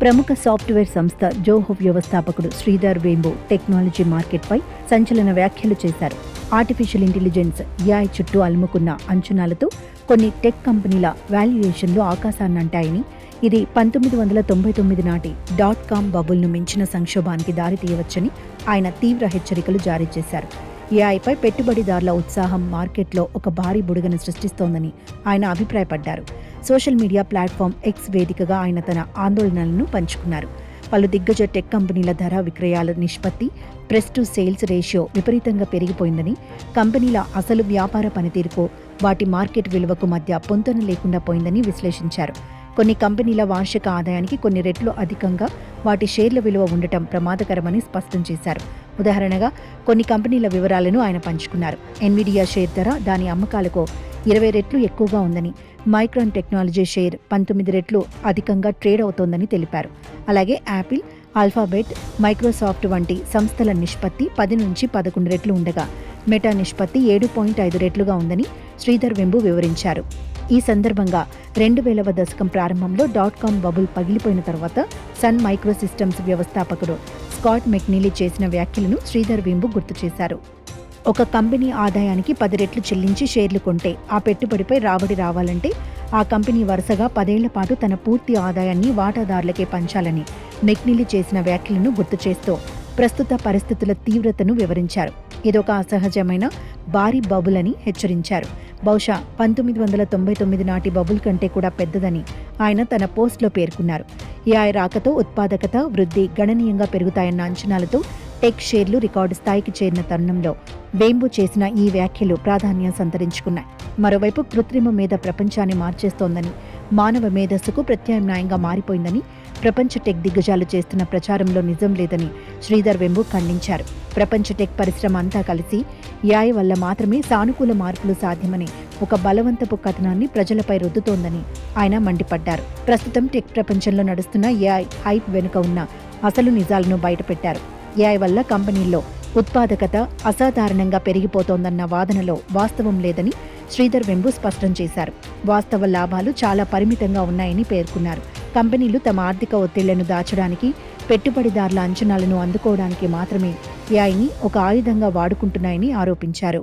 ప్రముఖ సాఫ్ట్వేర్ సంస్థ జోహో వ్యవస్థాపకుడు శ్రీధర్ వేంబు టెక్నాలజీ మార్కెట్పై సంచలన వ్యాఖ్యలు చేశారు. ఆర్టిఫిషియల్ ఇంటెలిజెన్స్ ఏఐ చుట్టూ అలుముకున్న అంచనాలతో కొన్ని టెక్ కంపెనీల వాల్యుయేషన్లు ఆకాశాన్నంటాయని, ఇది 1999 నాటి .com బబుల్ను మించిన సంక్షోభానికి దారితీయవచ్చని ఆయన తీవ్ర హెచ్చరికలు జారీ చేశారు. ఏఐపై పెట్టుబడిదారుల ఉత్సాహం మార్కెట్లో ఒక భారీ బుడగను సృష్టిస్తోందని ఆయన అభిప్రాయపడ్డారు. సోషల్ మీడియా ప్లాట్ఫామ్ ఎక్స్ వేదికగా ఆయన తన ఆందోళనలను పంచుకున్నారు. పలు దిగ్గజ టెక్ కంపెనీల ధర విక్రయాల నిష్పత్తి, ప్రెస్ టు సేల్స్ రేషియో విపరీతంగా పెరిగిపోయిందని, కంపెనీల అసలు వ్యాపార పనితీరుకు వాటి మార్కెట్ విలువకు మధ్య పొంతన లేకుండా పోయిందని విశ్లేషించారు. కొన్ని కంపెనీల వార్షిక ఆదాయానికి కొన్ని రెట్లు అధికంగా వాటి షేర్ల విలువ ఉండటం ప్రమాదకరమని స్పష్టం చేశారు. ఉదాహరణగా కొన్ని కంపెనీల వివరాలను ఆయన పంచుకున్నారు. ఎన్విడియా షేర్ ధర దాని అమ్మకాలకు 20 రెట్లు ఎక్కువగా ఉందని, మైక్రాన్ టెక్నాలజీ షేర్ 19 రెట్లు అధికంగా ట్రేడ్ అవుతోందని తెలిపారు. అలాగే యాపిల్, ఆల్ఫాబెట్, మైక్రోసాఫ్ట్ వంటి సంస్థల నిష్పత్తి 10 నుంచి 11 రెట్లు ఉండగా, మెటా నిష్పత్తి 7.5 రెట్లుగా ఉందని శ్రీధర్ వెంబు వివరించారు. ఈ సందర్భంగా 2000వ దశకం ప్రారంభంలో .com బబుల్ పగిలిపోయిన తర్వాత సన్ మైక్రో సిస్టమ్స్ వ్యవస్థాపకుడు స్కాట్ మెక్నీలీ చేసిన వ్యాఖ్యలను శ్రీధర్ వెంబు గుర్తు చేశారు. ఒక కంపెనీ ఆదాయానికి 10 రెట్లు చెల్లించి షేర్లు కొంటే ఆ పెట్టుబడిపై రాబడి రావాలంటే ఆ కంపెనీ వరుసగా 10 ఏళ్ల పాటు తన పూర్తి ఆదాయాన్ని వాటాదారులకే పంచాలని మెక్నీలీ చేసిన వ్యాఖ్యలను గుర్తు చేస్తూ ప్రస్తుత పరిస్థితుల తీవ్రతను వివరించారు. ఇదొక అసహజమైన భారీ బబుల్ అని హెచ్చరించారు. బహుశా 1999 నాటి బబుల్ కంటే కూడా పెద్దదని ఆయన తన పోస్ట్లో పేర్కొన్నారు. ఏఐ రాకతో ఉత్పాదకత, వృద్ధి గణనీయంగా పెరుగుతాయన్న అంచనాలతో టెక్ షేర్లు రికార్డు స్థాయికి చేరిన తరుణంలో వేంబు చేసిన ఈ వ్యాఖ్యలు ప్రాధాన్యం సంతరించుకున్నాయి. మరోవైపు కృత్రిమ మేధ ప్రపంచాన్ని మార్చేస్తోందని, మానవ మేధస్సుకు ప్రత్యామ్నాయంగా మారిపోయిందని ప్రపంచ టెక్ దిగ్గజాలు చేస్తున్న ప్రచారంలో నిజం లేదని శ్రీధర్ వెంబు ఖండించారు. ప్రపంచ టెక్ పరిశ్రమ అంతా కలిసి ఏఐ వల్ల మాత్రమే సానుకూల మార్పులు సాధ్యమని ఒక బలవంతపు కథనాన్ని ప్రజలపై రుద్దుతోందని ఆయన మండిపడ్డారు. ప్రస్తుతం టెక్ ప్రపంచంలో నడుస్తున్న ఏఐ హైప్ వెనుక ఉన్న అసలు నిజాలను బయటపెట్టారు. ఏఐ వల్ల కంపెనీల్లో ఉత్పాదకత అసాధారణంగా పెరిగిపోతోందన్న వాదనలో వాస్తవం లేదని శ్రీధర్ వెంబు స్పష్టం చేశారు. వాస్తవ లాభాలు చాలా పరిమితంగా ఉన్నాయని పేర్కొన్నారు. కంపెనీలు తమ ఆర్థిక ఒత్తిళ్లను దాచడానికి, పెట్టుబడిదారుల అంచనాలను అందుకోవడానికి మాత్రమే ఏఐని ఒక ఆయుధంగా వాడుకుంటున్నాయని ఆరోపించారు.